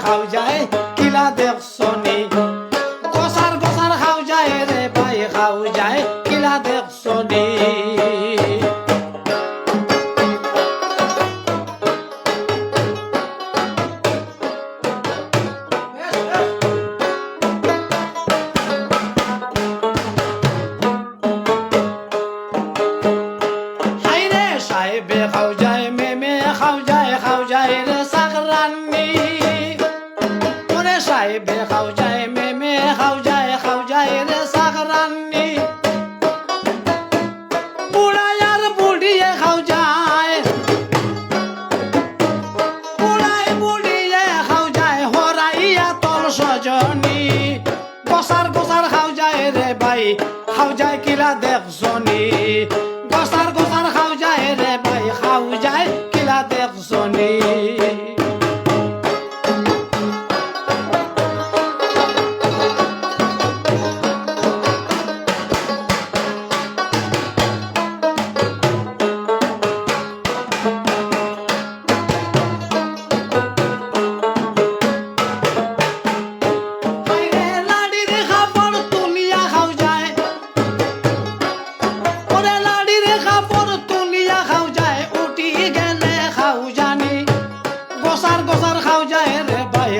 খাও যায় কিলা দেখছনি গোসার গোসার খাও যায় রে ভাই খাও যায় কিলা দেখছনি সাহেবে খাও যায় মেমে খাও যায় রে সাকরানি ওরে সাহেবে খাও যায় মেমে খাও যায় রে সাকরানি বুড়াই আর বুড়িয়ে খাও যায় বুড়াই বুড়িয়ে খাও যায় হরাইয়া তোর সজনী গোসার গোসার খাও যায় রে ভাই খাও যায় কিলা দেখছনি গোসার গোসার খাও যায় রে ভাই খাও যায় কিলা দেখছনি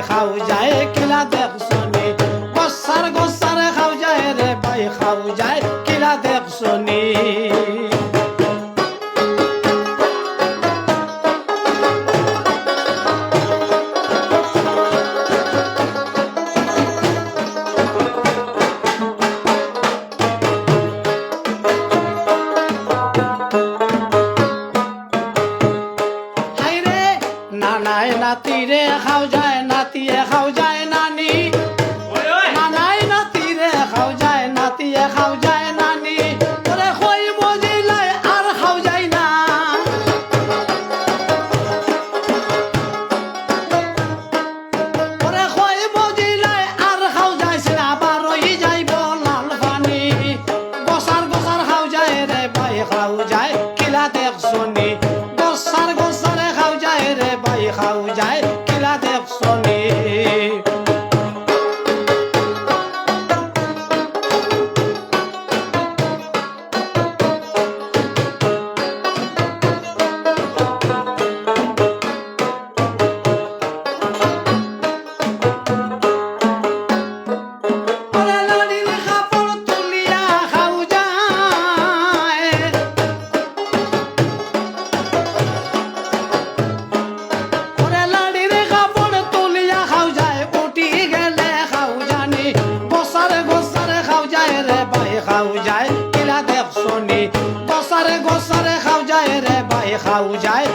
খাও যায় কিলা দেখছনি গোসার গোসার খাও যায় রে ভাই খাও যায় কিলা দেখছনি নানায় নাতিরে খাও যায় নাতিয়ে খাও যায় নানি নানায় নাতিরে খাও যায় নাতিয়ে খাও যায় নানি ওরে কই মজিলাই আর খাও যায় না ওরে কই মজিলাই আর খাও যায় না বারই যাইব লাল পানি গোসার গোসার খাও যায় রে ভাই খাও যায় কিলা দেখছনি গোসার গোসারে খাও যায় রে ভাই খাও যায় কিলা দেখছনি খাও যায় কিলা দেখছনি গোসারে গোসারে খাও যায় রে ভাই খাও যায়